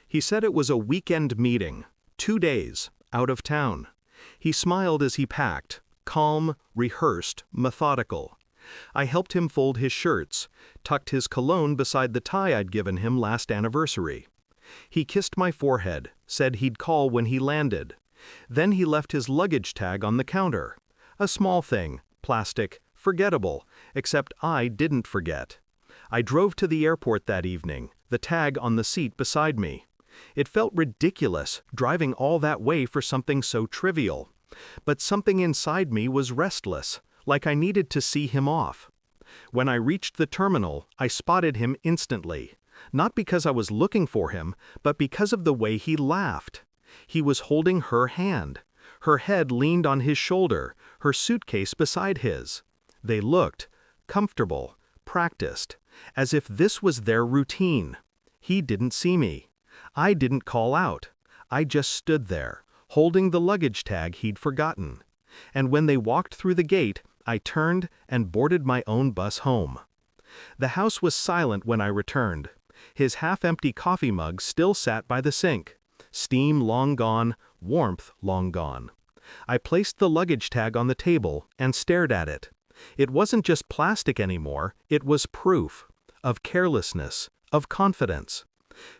He said it was a weekend meeting, 2 days, out of town. He smiled as he packed, calm, rehearsed, methodical. I helped him fold his shirts, tucked his cologne beside the tie I'd given him last anniversary. He kissed my forehead, said he'd call when he landed. Then he left his luggage tag on the counter. A small thing, plastic, forgettable, except I didn't forget. I drove to the airport that evening, the tag on the seat beside me. It felt ridiculous, driving all that way for something so trivial. But something inside me was restless, like I needed to see him off. When I reached the terminal, I spotted him instantly. Not because I was looking for him, but because of the way he laughed. He was holding her hand. Her head leaned on his shoulder, her suitcase beside his. They looked comfortable, practiced, as if this was their routine. He didn't see me. I didn't call out. I just stood there, holding the luggage tag he'd forgotten. And when they walked through the gate, I turned and boarded my own bus home. The house was silent when I returned. His half-empty coffee mug still sat by the sink. Steam long gone, warmth long gone. I placed the luggage tag on the table and stared at it. It wasn't just plastic anymore, it was proof of carelessness, of confidence.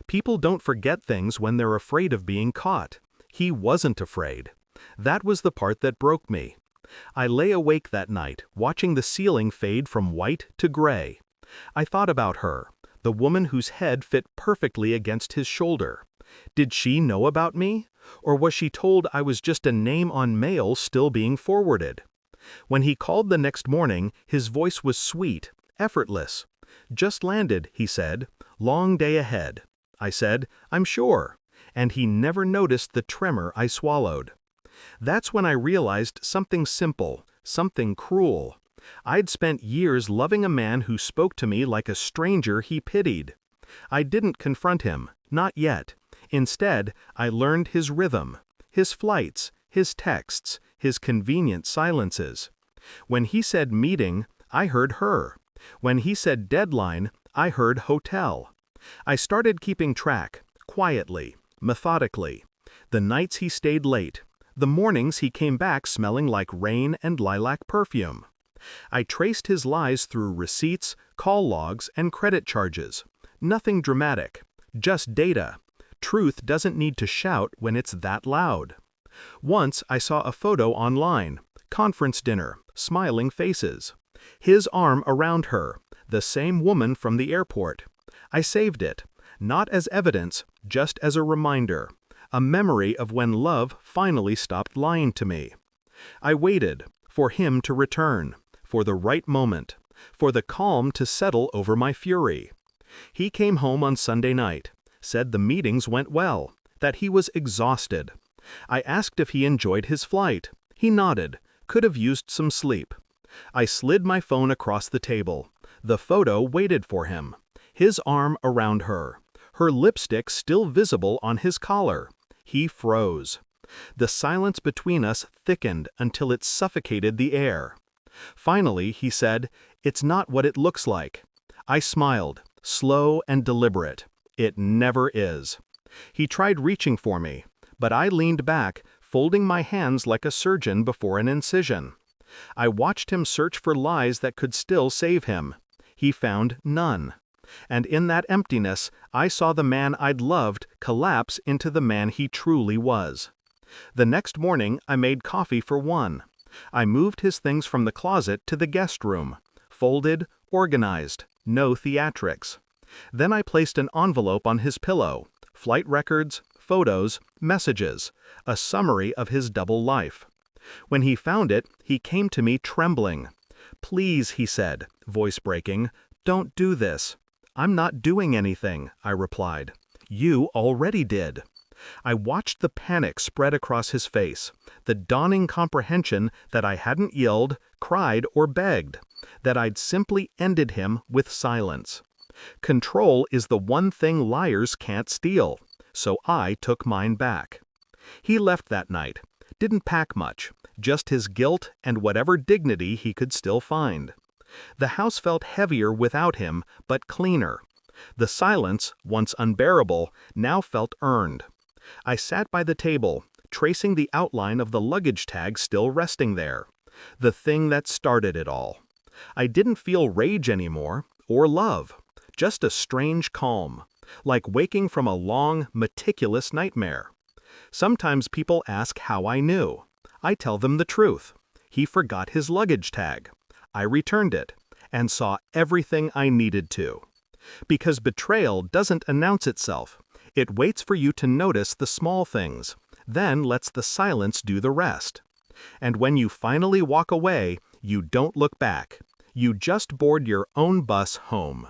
People don't forget things when they're afraid of being caught. He wasn't afraid. That was the part that broke me. I lay awake that night, watching the ceiling fade from white to gray. I thought about her, the woman whose head fit perfectly against his shoulder. Did she know about me? Or was she told I was just a name on mail still being forwarded? When he called the next morning, his voice was sweet, effortless. "Just landed," he said. "Long day ahead." I said, "I'm sure." And he never noticed the tremor I swallowed. That's when I realized something simple, something cruel. I'd spent years loving a man who spoke to me like a stranger he pitied. I didn't confront him, not yet. Instead, I learned his rhythm, his flights, his texts, his convenient silences. When he said meeting, I heard her. When he said deadline, I heard hotel. I started keeping track, quietly, methodically. The nights he stayed late, the mornings he came back smelling like rain and lilac perfume. I traced his lies through receipts, call logs, and credit charges. Nothing dramatic, just data. Truth doesn't need to shout when it's that loud. Once I saw a photo online, conference dinner, smiling faces. His arm around her, the same woman from the airport. I saved it, not as evidence, just as a reminder, a memory of when love finally stopped lying to me. I waited for him to return, for the right moment, for the calm to settle over my fury. He came home on Sunday night, said the meetings went well, that he was exhausted. I asked if he enjoyed his flight. He nodded, could have used some sleep. I slid my phone across the table. The photo waited for him. His arm around her, her lipstick still visible on his collar. He froze. The silence between us thickened until it suffocated the air. Finally, he said, "It's not what it looks like." I smiled, slow and deliberate. It never is. He tried reaching for me, but I leaned back, folding my hands like a surgeon before an incision. I watched him search for lies that could still save him. He found none. And in that emptiness, I saw the man I'd loved collapse into the man he truly was. The next morning, I made coffee for one. I moved his things from the closet to the guest room. Folded, organized, no theatrics. Then I placed an envelope on his pillow. Flight records, photos, messages, a summary of his double life. When he found it, he came to me trembling. "Please," he said, voice breaking, "don't do this." "I'm not doing anything," I replied. "You already did." I watched the panic spread across his face, the dawning comprehension that I hadn't yelled, cried, or begged, that I'd simply ended him with silence. Control is the one thing liars can't steal, so I took mine back. He left that night, didn't pack much, just his guilt and whatever dignity he could still find. The house felt heavier without him, but cleaner. The silence, once unbearable, now felt earned. I sat by the table, tracing the outline of the luggage tag still resting there. The thing that started it all. I didn't feel rage anymore, or love. Just a strange calm, like waking from a long, meticulous nightmare. Sometimes people ask how I knew. I tell them the truth. He forgot his luggage tag. I returned it, and saw everything I needed to. Because betrayal doesn't announce itself. It waits for you to notice the small things, then lets the silence do the rest. And when you finally walk away, you don't look back. You just board your own bus home.